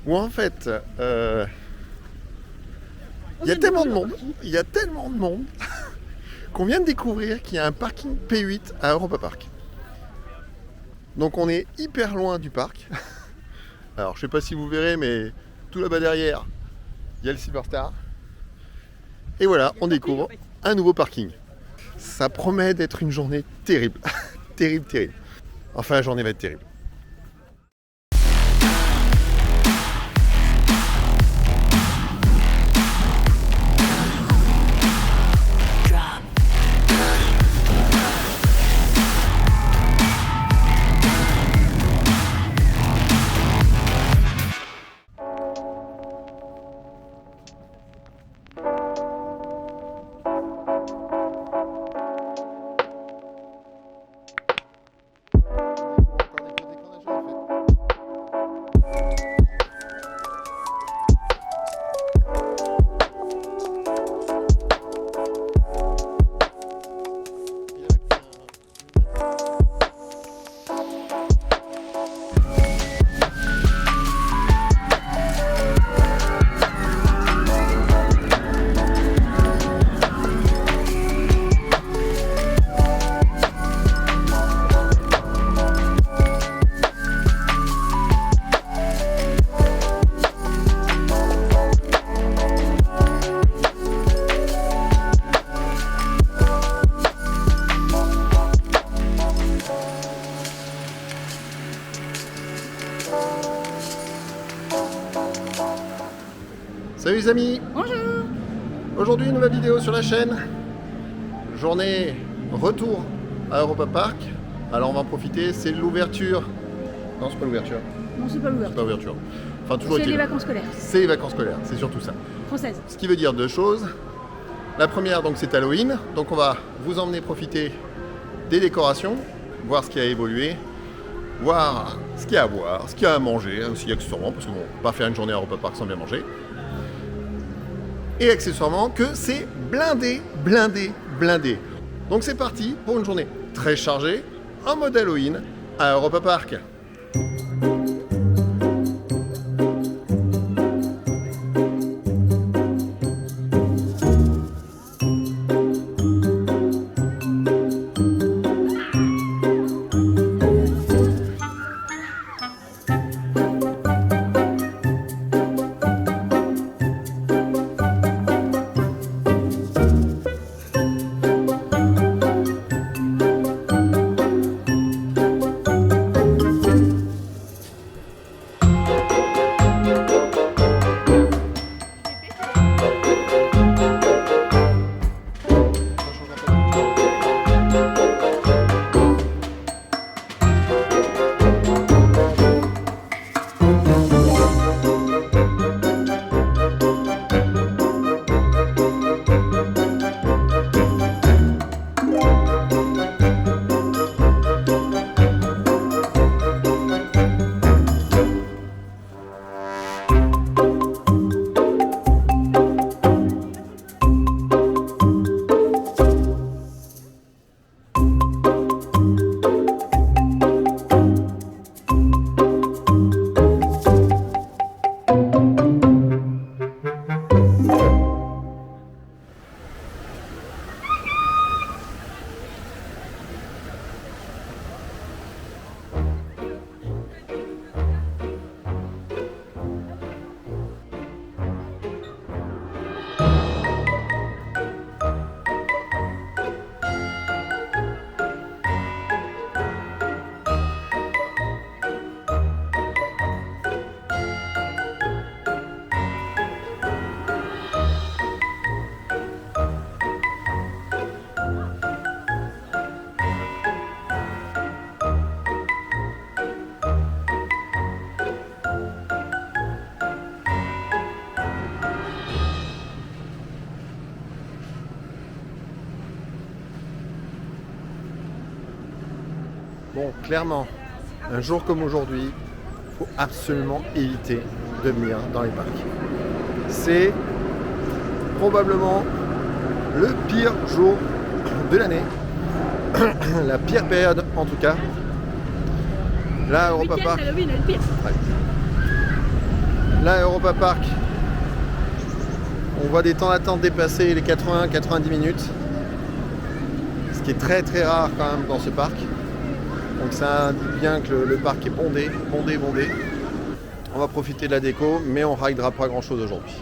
où en fait, il y a tellement de monde qu'on vient de découvrir qu'il y a un parking P8 à Europa Park. Donc on est hyper loin du parc. Alors je sais pas si vous verrez, mais tout là-bas derrière, il y a le Silverstar. Et voilà, on découvre un nouveau parking. Ça promet d'être une journée terrible. Terrible. Enfin, la journée va être terrible. Salut les amis. Bonjour. Aujourd'hui une nouvelle vidéo sur la chaîne. Journée retour à Europa Park. Alors on va en profiter, c'est l'ouverture. Non, c'est pas l'ouverture. Non, c'est pas l'ouverture. C'est pas l'ouverture. Enfin toujours C'est est-il. les vacances scolaires. C'est les vacances scolaires, c'est surtout ça. Françaises. Ce qui veut dire deux choses. La première donc c'est Halloween. Donc on va vous emmener profiter des décorations, voir ce qui a évolué, voir ce qu'il y a à boire, ce qu'il y a à manger aussi accessoirement, parce que bon, pas faire une journée à Europa Park sans bien manger. Et accessoirement que c'est blindé. Donc c'est parti pour une journée très chargée en mode Halloween à Europa Park. Bon, clairement, un jour comme aujourd'hui, il faut absolument éviter de venir dans les parcs. C'est probablement le pire jour de l'année, la pire période en tout cas. Là, Europa Park. Halloween est le pire. Ouais. Là, Europa Park, on voit des temps d'attente dépasser les 80-90 minutes. Ce qui est très très rare quand même dans ce parc. Donc ça indique bien que le parc est bondé. On va profiter de la déco, mais on ridera pas grand chose aujourd'hui.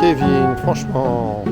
Kevin, franchement.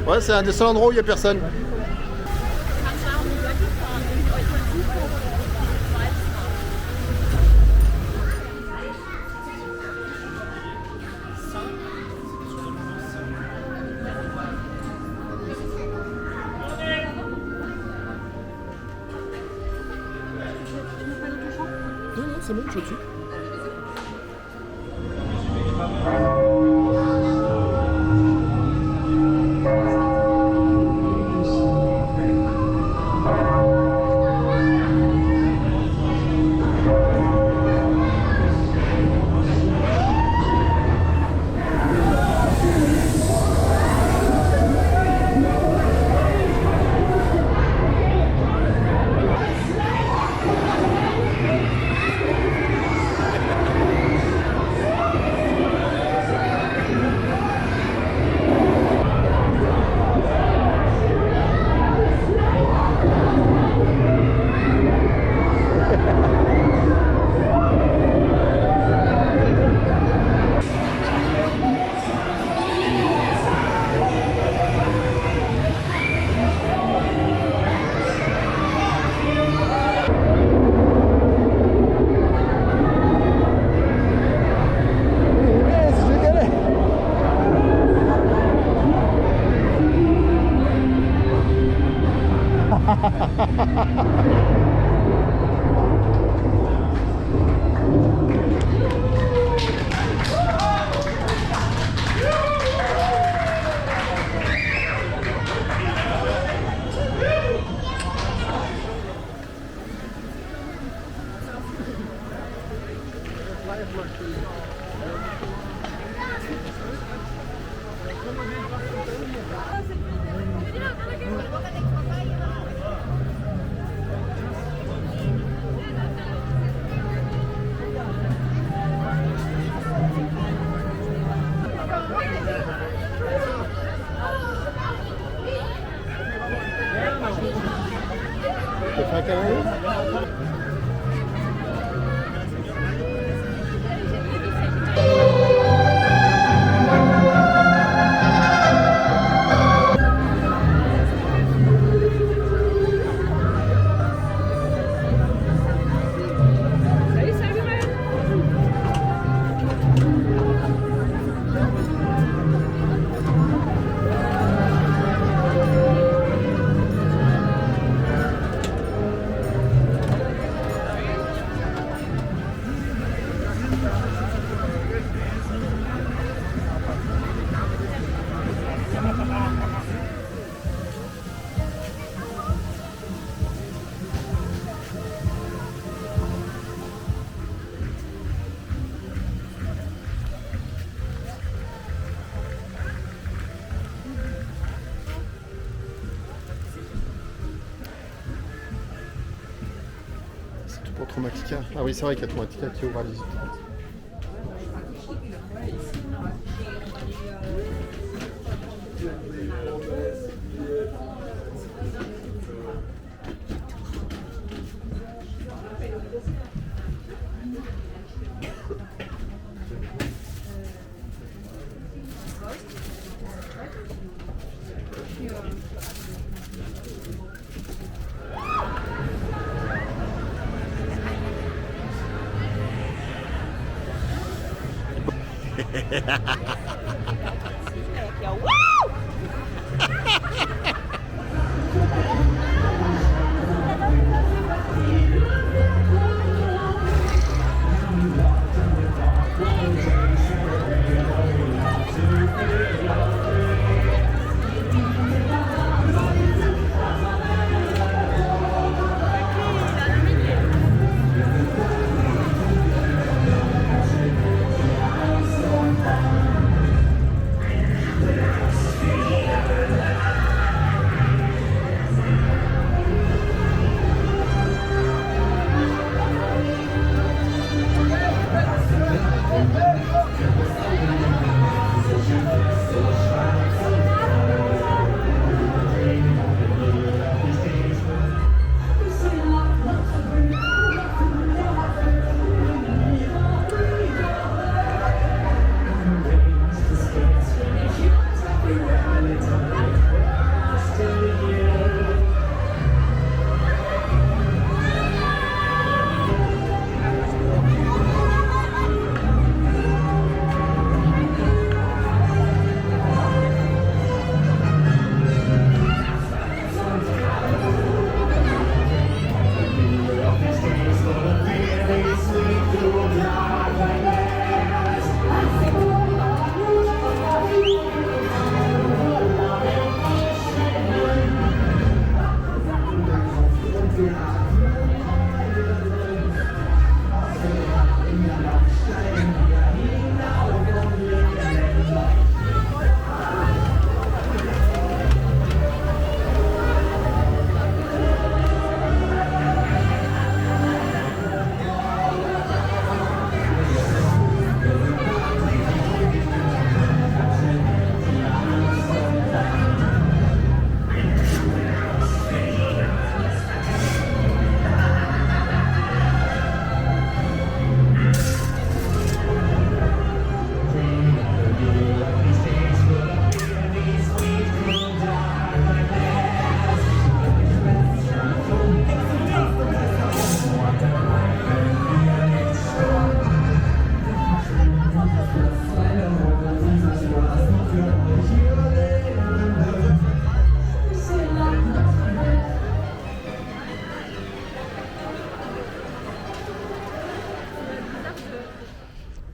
Ouais, c'est un des seuls endroits où il n'y a personne. Non, non, c'est bon, je suis dessus. Pour Traumatica. Ah oui, c'est vrai qu'il y a Traumatica qui ouvre à 18h30.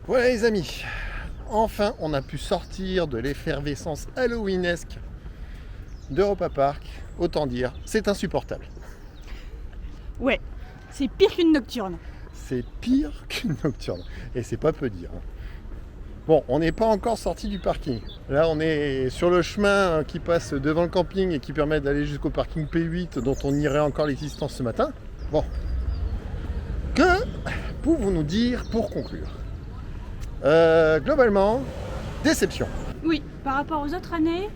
Voilà les amis, enfin on a pu sortir de l'effervescence halloweenesque d'Europa Park. Autant dire, c'est insupportable. Ouais, c'est pire qu'une nocturne. C'est pire qu'une nocturne. Et c'est pas peu dire. Bon, on n'est pas encore sorti du parking. Là, on est sur le chemin qui passe devant le camping et qui permet d'aller jusqu'au parking P8 dont on ignorait encore l'existence ce matin. Bon. Que pouvons-nous dire pour conclure ? Globalement, déception. Oui, par rapport aux autres années,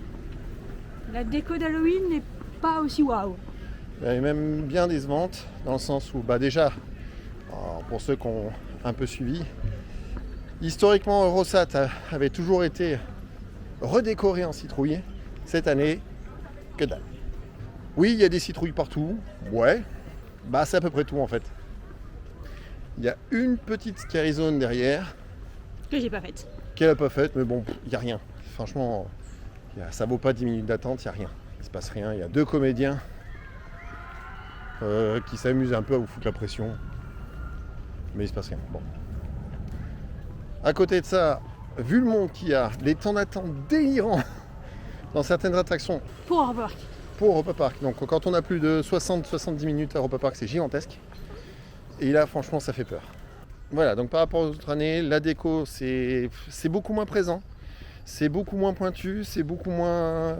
la déco d'Halloween n'est pas aussi waouh. Elle est même bien décevante, dans le sens où, déjà, pour ceux qui ont un peu suivi, historiquement, Eurosat avait toujours été redécoré en citrouille. Cette année, que dalle. Oui, il y a des citrouilles partout, ouais, c'est à peu près tout en fait. Il y a une petite scary zone derrière, Que j'ai pas faite. qu'elle n'a pas faite, mais bon, il n'y a rien. Franchement, ça vaut pas 10 minutes d'attente, il n'y a rien. Il se passe rien, il y a 2 comédiens qui s'amusent un peu à vous foutre la pression. Mais il se passe rien. Bon. À côté de ça, vu le monde qu'il y a, les temps d'attente délirants dans certaines attractions Pour Europa Park. pour Europa Park. Donc quand on a plus de 60-70 minutes à Europa Park, c'est gigantesque. Et là, franchement, ça fait peur. Voilà, donc par rapport aux autres années, la déco, c'est beaucoup moins présent. C'est beaucoup moins pointu, c'est beaucoup moins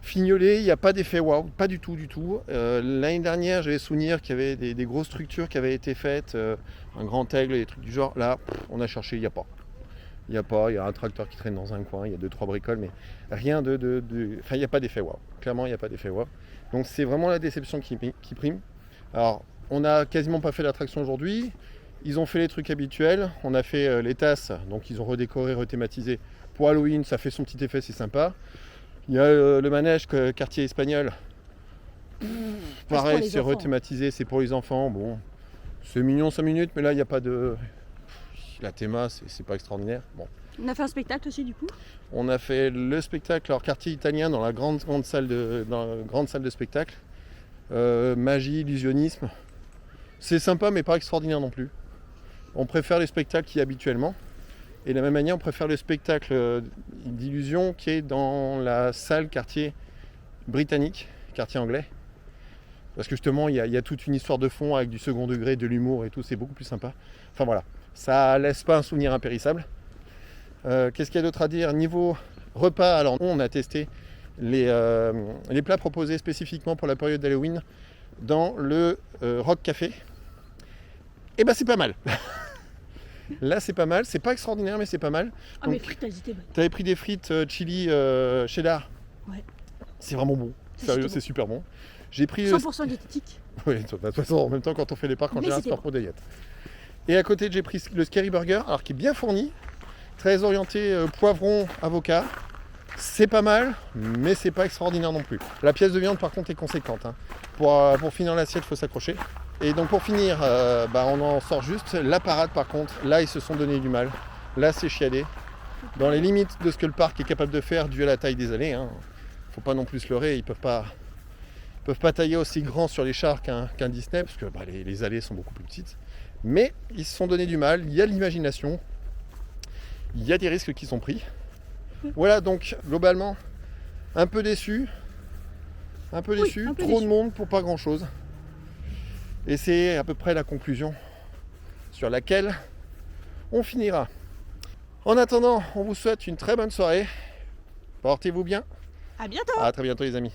fignolé, il n'y a pas d'effet waouh, pas du tout, du tout. L'année dernière, j'avais souvenir qu'il y avait des grosses structures qui avaient été faites, un grand aigle, des trucs du genre. Là, on a cherché, il n'y a pas. Il y a un tracteur qui traîne dans un coin, il y a 2-3 bricoles, mais rien de... Enfin, il n'y a pas d'effet waouh. Clairement, il n'y a pas d'effet waouh. Donc c'est vraiment la déception qui prime. Alors, on n'a quasiment pas fait l'attraction aujourd'hui. Ils ont fait les trucs habituels. On a fait les tasses, donc ils ont redécoré, rethématisé. Pour Halloween, ça fait son petit effet, c'est sympa. Il y a le manège quartier espagnol. Pareil, c'est rethématisé, c'est pour les enfants. Bon, c'est mignon 5 minutes, mais là, il n'y a pas de... La théma, c'est pas extraordinaire. Bon. On a fait un spectacle aussi du coup. On a fait le spectacle, alors quartier italien, dans la grande salle de spectacle. Magie, illusionnisme. C'est sympa, mais pas extraordinaire non plus. On préfère les spectacles qui habituellement. Et de la même manière, on préfère le spectacle d'illusion qui est dans la salle quartier britannique, quartier anglais. Parce que justement, il y a toute une histoire de fond avec du second degré, de l'humour et tout, c'est beaucoup plus sympa. Enfin voilà, ça laisse pas un souvenir impérissable. Qu'est-ce qu'il y a d'autre à dire ? Niveau repas, alors on a testé les plats proposés spécifiquement pour la période d'Halloween dans le Rock Café. Et c'est pas mal. Là c'est pas mal, c'est pas extraordinaire mais c'est pas mal. Ah mais frites elles étaient bonnes. T'avais pris des frites chili cheddar. Ouais. C'est vraiment bon. Sérieux, c'est super bon. J'ai pris 100% diététique. Oui, de toute façon en même temps quand on fait les parcs en général c'est pas pour des diètes. Et à côté j'ai pris le Scary Burger, alors qui est bien fourni, très orienté poivron, avocat. C'est pas mal, mais c'est pas extraordinaire non plus. La pièce de viande par contre est conséquente. Hein. Pour finir l'assiette, il faut s'accrocher. Et donc pour finir, on en sort juste. La parade par contre, là ils se sont donné du mal. Là c'est chialé. Dans les limites de ce que le parc est capable de faire dû à la taille des allées. Hein. Faut pas non plus se leurrer, ils peuvent pas tailler aussi grand sur les chars qu'un Disney, parce que les allées sont beaucoup plus petites. Mais ils se sont donné du mal, il y a de l'imagination, il y a des risques qui sont pris. Voilà donc globalement un peu déçu, trop de monde pour pas grand chose. Et c'est à peu près la conclusion sur laquelle on finira. En attendant, on vous souhaite une très bonne soirée. Portez-vous bien. À bientôt. À très bientôt les amis.